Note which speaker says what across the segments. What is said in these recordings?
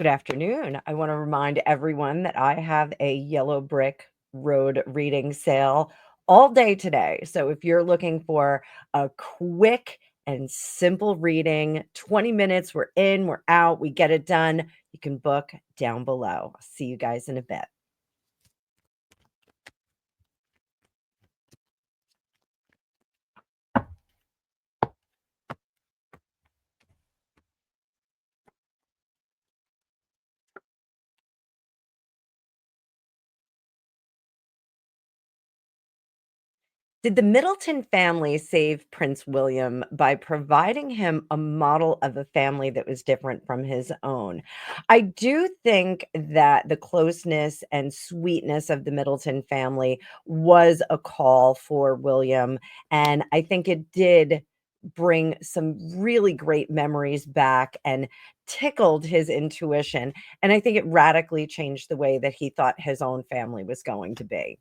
Speaker 1: Good afternoon. I want to remind everyone that I have a Yellow Brick Road reading sale all day today. So if you're looking for a quick and simple reading, 20 minutes, we're in, we're out, we get it done, you can book down below. I'll see you guys in a bit. Did the Middleton family save Prince William by providing him a model of a family that was different from his own? I do think that the closeness and sweetness of the Middleton family was a call for William, and I think it did bring some really great memories back and tickled his intuition, and I think it radically changed the way that he thought his own family was going to be.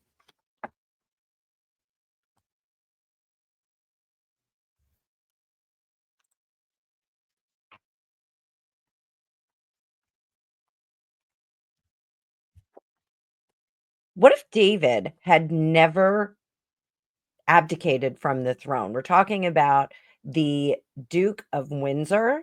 Speaker 1: What if David had never abdicated from the throne? We're talking about the Duke of Windsor.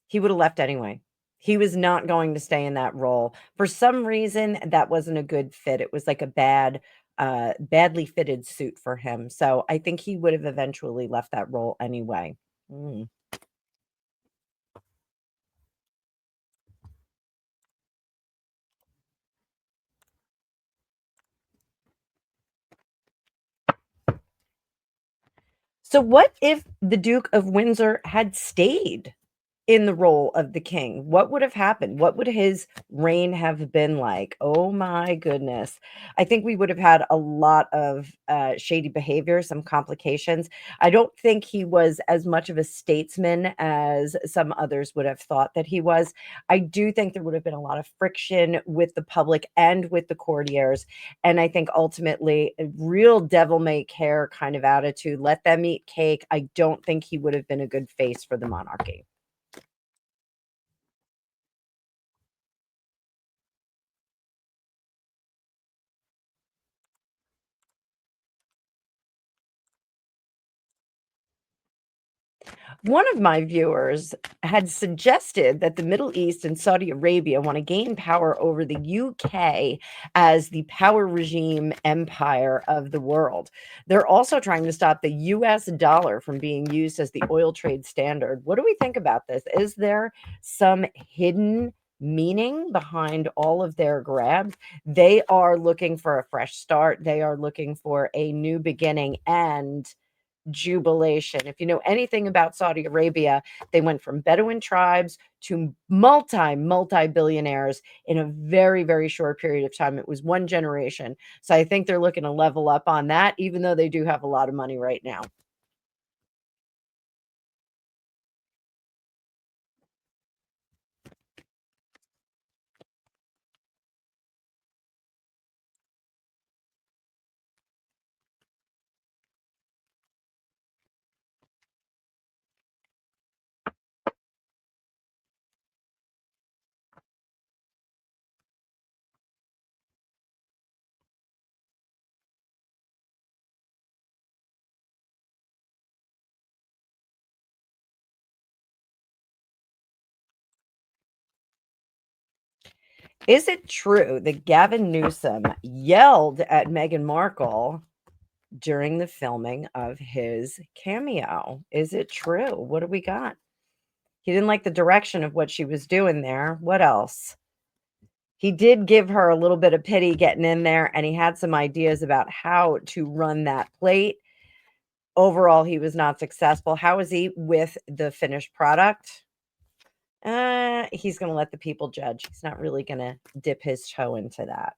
Speaker 1: He would have left anyway. He was not going to stay in that role. For some reason, that wasn't a good fit. It was like a badly fitted suit for him. So I think he would have eventually left that role anyway. Mm. So what if the Duke of Windsor had stayed in the role of the king? What would have happened? What would his reign have been like? Oh my goodness. I think we would have had a lot of shady behavior, some complications. I don't think he was as much of a statesman as some others would have thought that he was. I do think there would have been a lot of friction with the public and with the courtiers. And I think ultimately a real devil may care kind of attitude. Let them eat cake. I don't think he would have been a good face for the monarchy. One of my viewers had suggested that the Middle East and Saudi Arabia want to gain power over the UK as the power regime empire of the world. They're also trying to stop the US dollar from being used as the oil trade standard. What do we think about this? Is there some hidden meaning behind all of their grabs? They are looking for a fresh start, they are looking for a new beginning and jubilation. If you know anything about Saudi Arabia, they went from Bedouin tribes to multi billionaires in a very, very short period of time. It was one generation. So I think they're looking to level up on that, even though they do have a lot of money right now. Is it true that Gavin Newsome yelled at Meghan Markle during the filming of his cameo? Is it true? What do we got? He didn't like the direction of what she was doing there. What else? He did give her a little bit of pity getting in there, and he had some ideas about how to run that plate. Overall, he was not successful. How is he with the finished product? He's going to let the people judge. He's not really going to dip his toe into that.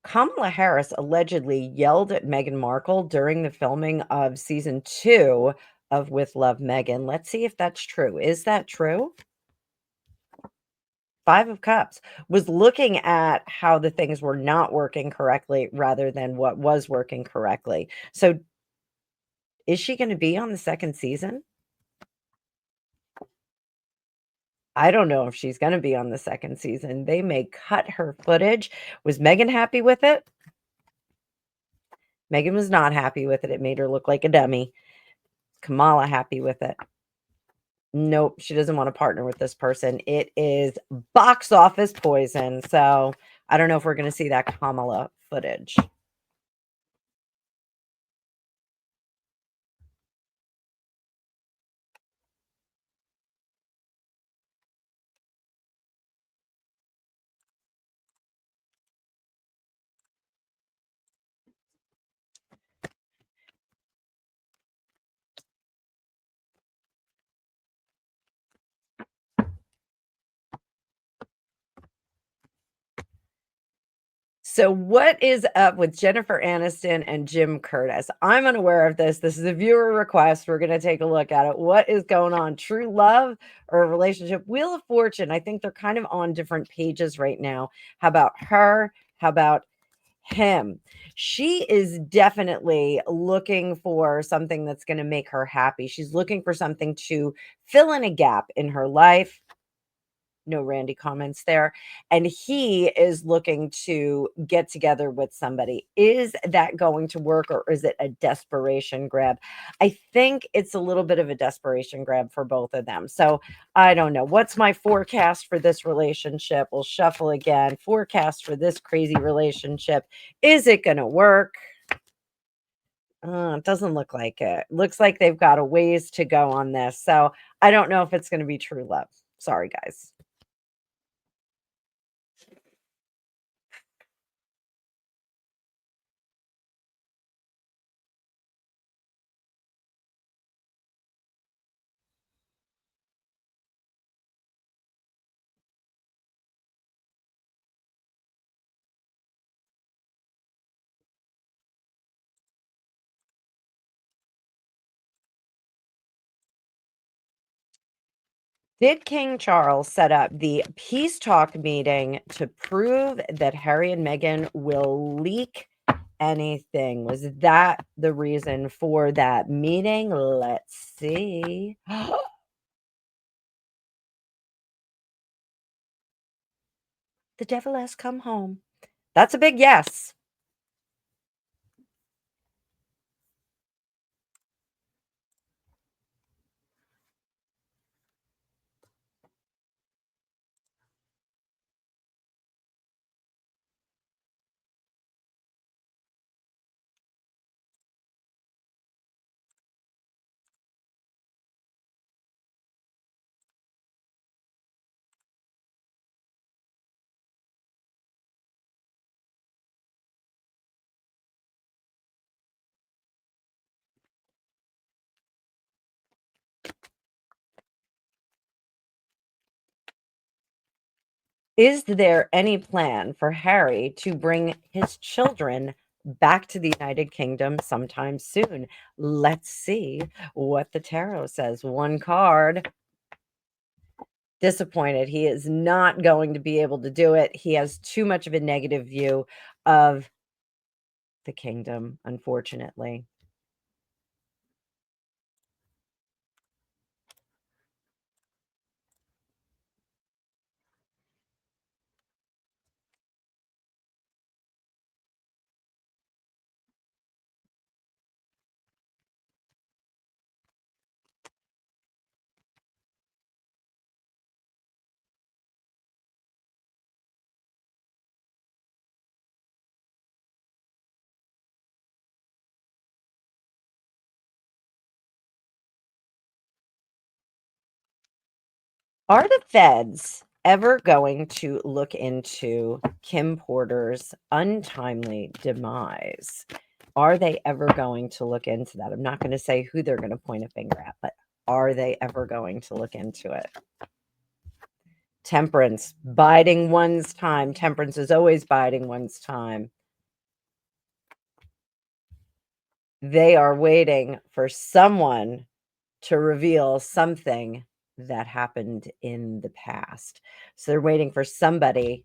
Speaker 1: Kamala Harris allegedly yelled at Meghan Markle during the filming of season 2 of With Love, Meghan. Let's see if that's true. Is that true? 5 of Cups was looking at how the things were not working correctly rather than what was working correctly. So, is she gonna be on the 2nd season? I don't know if she's gonna be on the 2nd season. They may cut her footage. Was Meghan happy with it? Meghan was not happy with it. It made her look like a dummy. Kamala happy with it. Nope, she doesn't wanna partner with this person. It is box office poison, so I don't know if we're gonna see that Kamala footage. So what is up with Jennifer Aniston and Jim Curtis? I'm unaware of this. This is a viewer request. We're gonna take a look at it. What is going on? True love or a relationship? Wheel of Fortune. I think they're kind of on different pages right now. How about her? How about him? She is definitely looking for something that's gonna make her happy. She's looking for something to fill in a gap in her life. No Randy comments there. And he is looking to get together with somebody. Is that going to work or is it a desperation grab? I think it's a little bit of a desperation grab for both of them. So I don't know. What's my forecast for this relationship? We'll shuffle again. Forecast for this crazy relationship. Is it going to work? It doesn't look like it. Looks like they've got a ways to go on this. So I don't know if it's going to be true love. Sorry, guys. Did King Charles set up the peace talk meeting to prove that Harry and Meghan will leak anything? Was that the reason for that meeting? Let's see. The devil has come home. That's a big yes. Is there any plan for Harry to bring his children back to the United Kingdom sometime soon? Let's see what the tarot says. One card. Disappointed. He is not going to be able to do it. He has too much of a negative view of the kingdom, unfortunately. Are the feds ever going to look into Kim Porter's untimely demise? Are they ever going to look into that? I'm not going to say who they're going to point a finger at, but are they ever going to look into it? Temperance, biding one's time. Temperance is always biding one's time. They are waiting for someone to reveal something that happened in the past. So they're waiting for somebody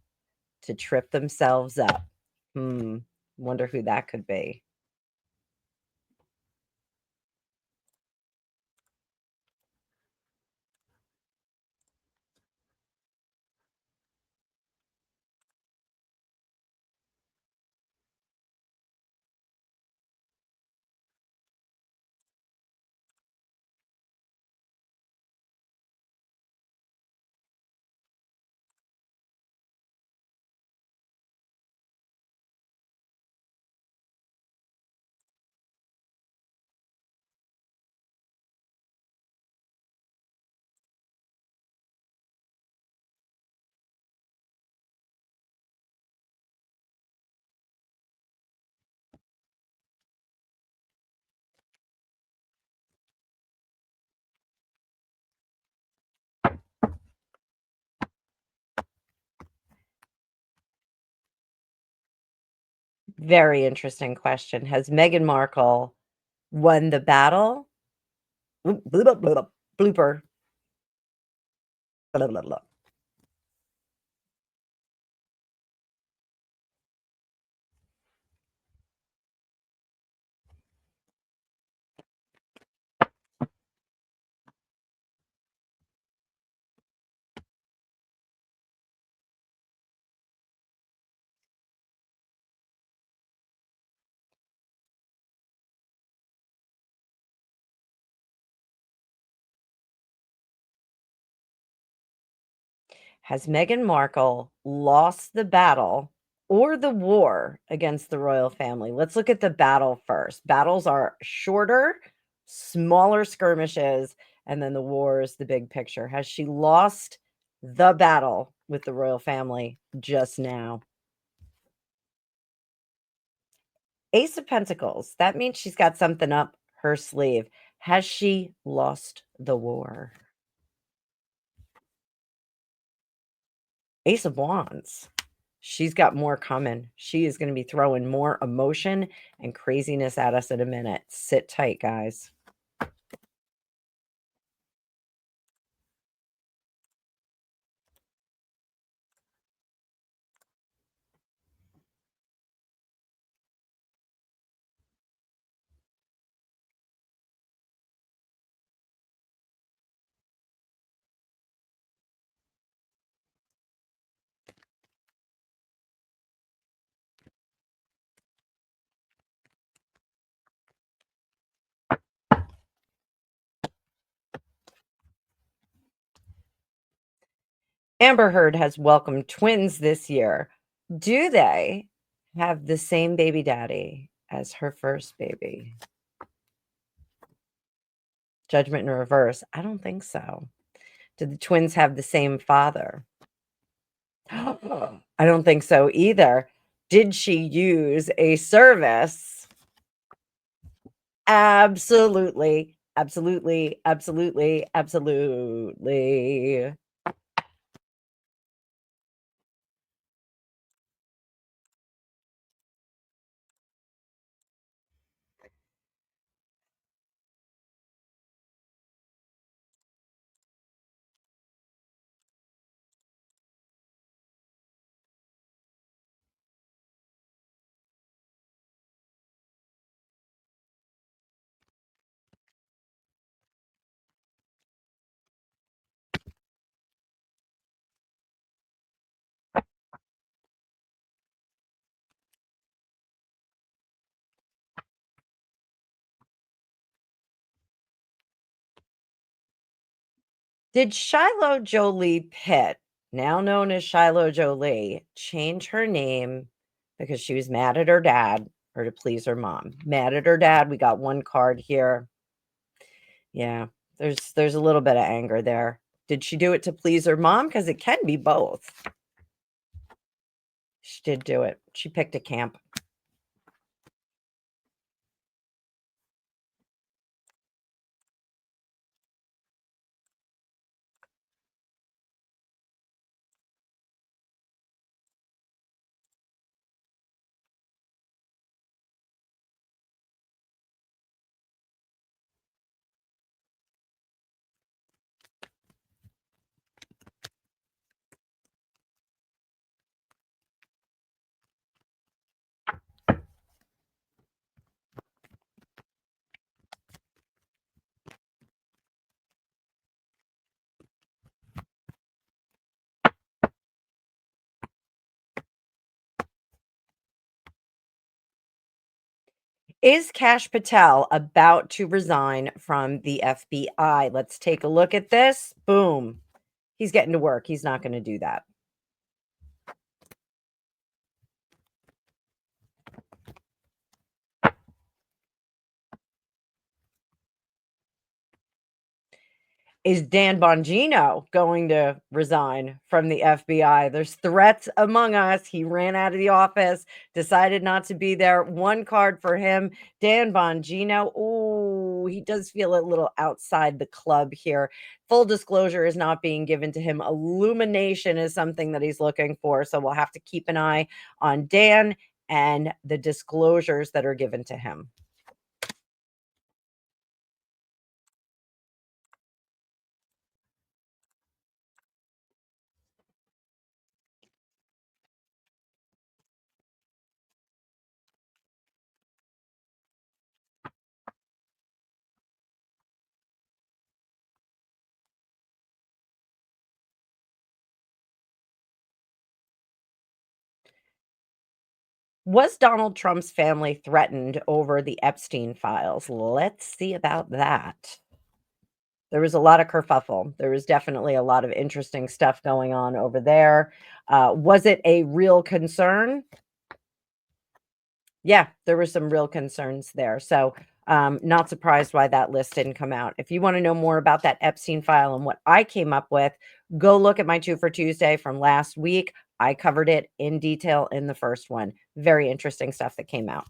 Speaker 1: to trip themselves up. Hmm, wonder who that could be. Very interesting question. Has Meghan Markle won the battle? Blooper. Blah, blah, blah. Has Meghan Markle lost the battle or the war against the royal family? Let's look at the battle first. Battles are shorter, smaller skirmishes, and then the war is the big picture. Has she lost the battle with the royal family just now? Ace of Pentacles. That means she's got something up her sleeve. Has she lost the war? Ace of Wands. She's got more coming. She is going to be throwing more emotion and craziness at us in a minute. Sit tight, guys. Amber Heard has welcomed twins this year. Do they have the same baby daddy as her first baby? Judgment in reverse. I don't think so. Did the twins have the same father? I don't think so either. Did she use a service? Absolutely. Absolutely. Absolutely. Absolutely. Did Shiloh JoliePitt, now known as Shiloh Jolie, change her name because she was mad at her dad or to please her mom? Mad at her dad. We got one card here. Yeah, there's a little bit of anger there. Did she do it to please her mom? Because it can be both. She did do it. She picked a camp. Is Kash Patel about to resign from the FBI? Let's take a look at this. Boom. He's getting to work. He's not going to do that. Is Dan Bongino going to resign from the FBI? There's threats among us. He ran out of the office, decided not to be there. One card for him. Dan Bongino. Oh, he does feel a little outside the club here. Full disclosure is not being given to him. Illumination is something that he's looking for. So we'll have to keep an eye on Dan and the disclosures that are given to him. Was Donald Trump's family threatened over the Epstein files? Let's see about that. There was a lot of kerfuffle. There was definitely a lot of interesting stuff going on over there. Was it a real concern? Yeah, there were some real concerns there. So, not surprised why that list didn't come out. If you want to know more about that Epstein file and what I came up with, go look at my Two for Tuesday from last week. I covered it in detail in the first one. Very interesting stuff that came out.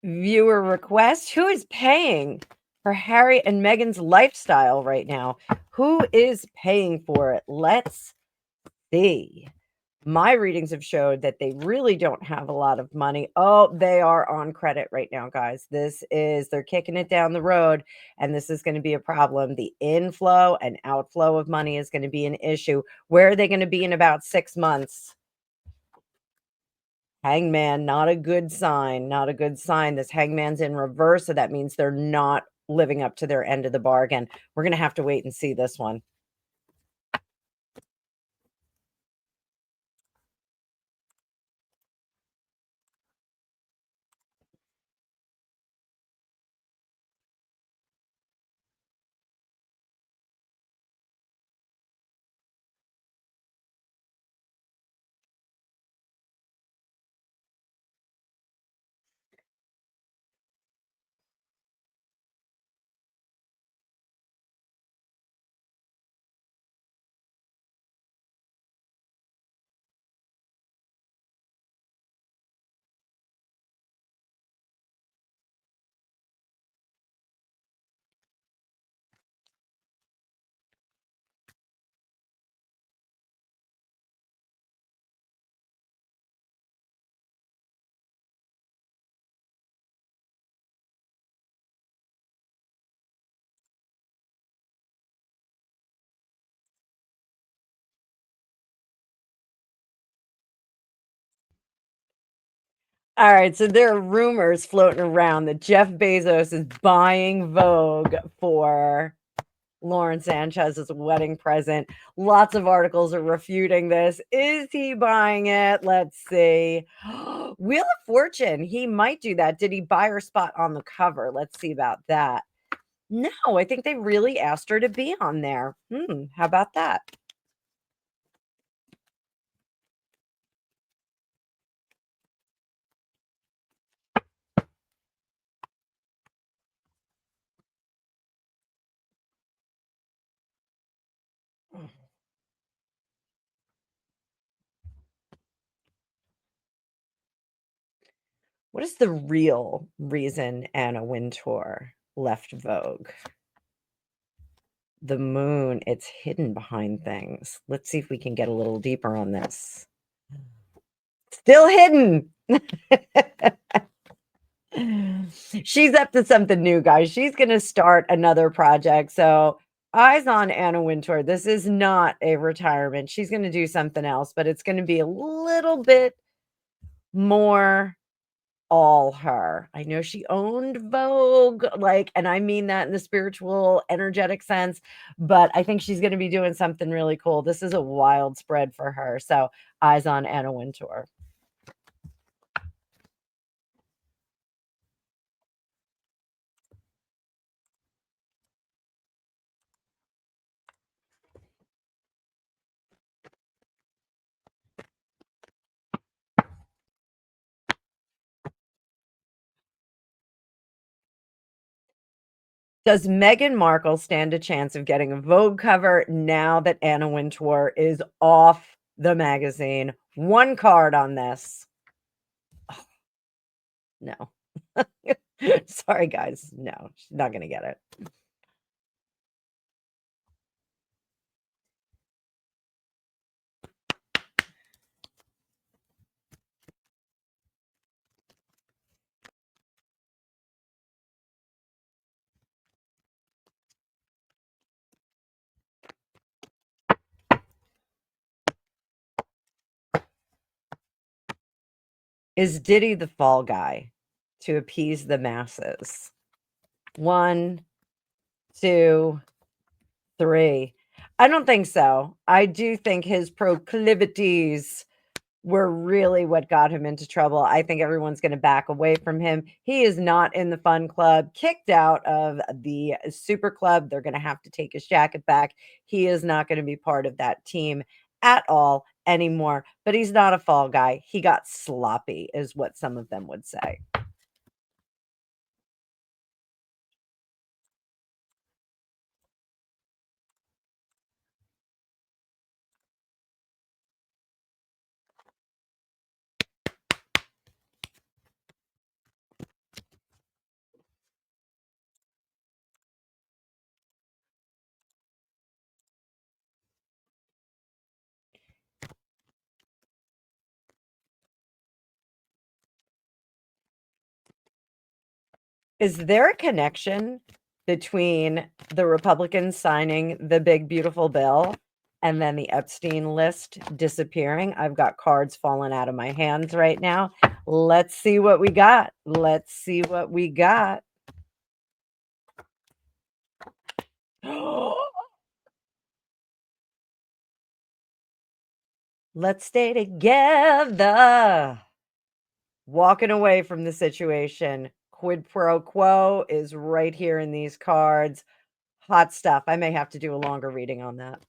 Speaker 1: Viewer request. Who is paying for Harry and Meghan's lifestyle right now? Who is paying for it? Let's see. My readings have showed that they really don't have a lot of money. Oh, they are on credit right now, guys. They're kicking it down the road, and this is going to be a problem. The inflow and outflow of money is going to be an issue. Where are they going to be in about 6 months? Hangman, not a good sign, not a good sign. This hangman's in reverse, so that means they're not living up to their end of the bargain. We're gonna have to wait and see this one. All right, so there are rumors floating around that Jeff Bezos is buying Vogue for Lauren Sanchez's wedding present. Lots of articles are refuting this. Is he buying it? Let's see. Wheel of Fortune. He might do that. Did he buy her spot on the cover? Let's see about that. No, I think they really asked her to be on there. How about that? What is the real reason Anna Wintour left Vogue? The moon, it's hidden behind things. Let's see if we can get a little deeper on this. Still hidden. She's up to something new, guys. She's gonna start another project, so eyes on Anna Wintour. This is not a retirement. She's gonna do something else, but it's gonna be a little bit more all her. I know she owned Vogue, like, and I mean that in the spiritual, energetic sense, but I think she's gonna be doing something really cool. This is a wild spread for her, so eyes on Anna Wintour. Does Meghan Markle stand a chance of getting a Vogue cover now that Anna Wintour is off the magazine? One card on this. No. Sorry, guys. No, she's not going to get it. Is Diddy the fall guy to appease the masses? One, two, three. I don't think so. I do think his proclivities were really what got him into trouble. I think everyone's going to back away from him. He is not in the fun club, kicked out of the super club. They're going to have to take his jacket back. He is not going to be part of that team at all anymore. But he's not a fall guy. He got sloppy, is what some of them would say. Is there a connection between the Republicans signing the big beautiful bill and then the Epstein list disappearing? I've got cards falling out of my hands right now. Let's see what we got. Let's see what we got. Let's stay together. Walking away from the situation. Quid pro quo is right here in these cards. Hot stuff. I may have to do a longer reading on that.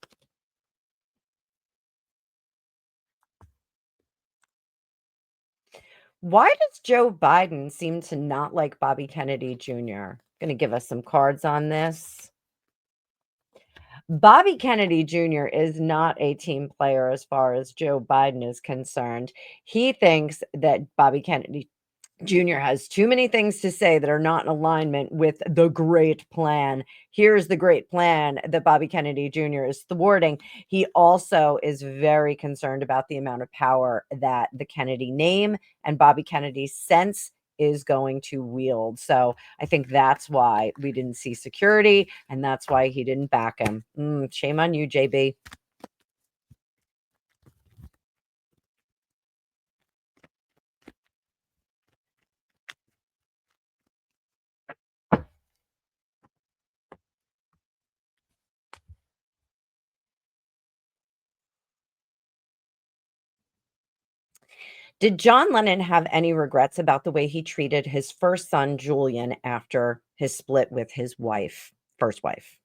Speaker 1: Why does Joe Biden seem to not like Bobby Kennedy Jr.? Gonna give us some cards on this. Bobby Kennedy Jr. is not a team player as far as Joe Biden is concerned. He thinks that Bobby Kennedy Jr. has too many things to say that are not in alignment with the great plan. Here's the great plan that Bobby Kennedy Jr. is thwarting. He also is very concerned about the amount of power that the Kennedy name and Bobby Kennedy's sense is going to wield. So I think that's why we didn't see security, and that's why he didn't back him. Shame on you, JB. Did John Lennon have any regrets about the way he treated his first son, Julian, after his split with his wife, first wife?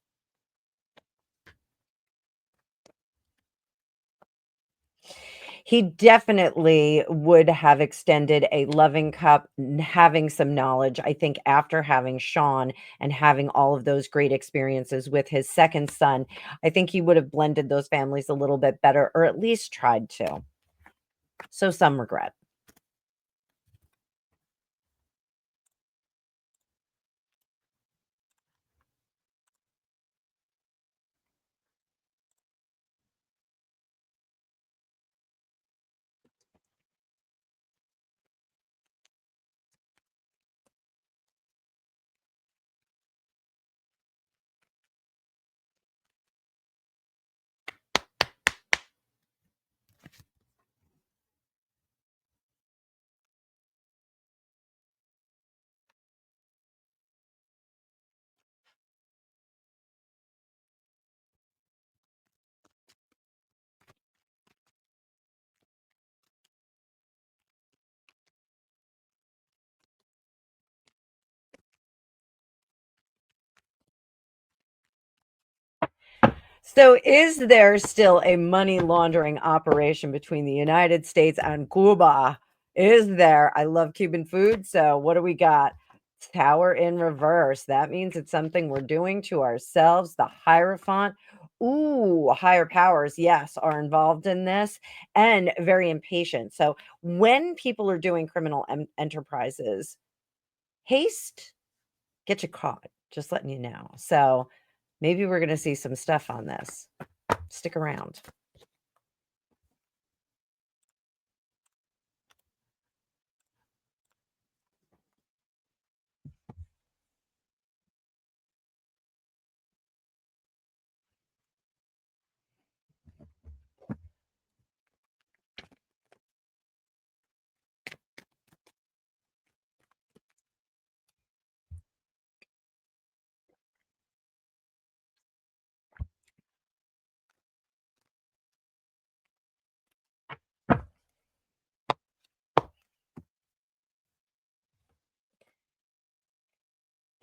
Speaker 1: He definitely would have extended a loving cup, having some knowledge. I think after having Sean and having all of those great experiences with his second son, I think he would have blended those families a little bit better, or at least tried to. So some regret. So, is there still a money laundering operation between the United States and Cuba? Is there? I love Cuban food. So, what do we got? Tower in reverse. That means it's something we're doing to ourselves. The Hierophant. Ooh, higher powers, yes, are involved in this and very impatient. So, when people are doing criminal enterprises, haste, get you caught. Just letting you know. So, maybe we're going to see some stuff on this. Stick around.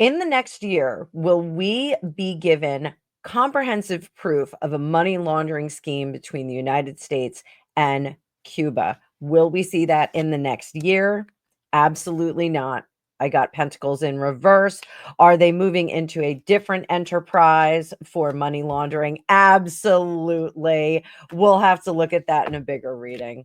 Speaker 1: In the next year, will we be given comprehensive proof of a money laundering scheme between the United States and Cuba? Will we see that in the next year? Absolutely not. I got pentacles in reverse. Are they moving into a different enterprise for money laundering? Absolutely. We'll have to look at that in a bigger reading.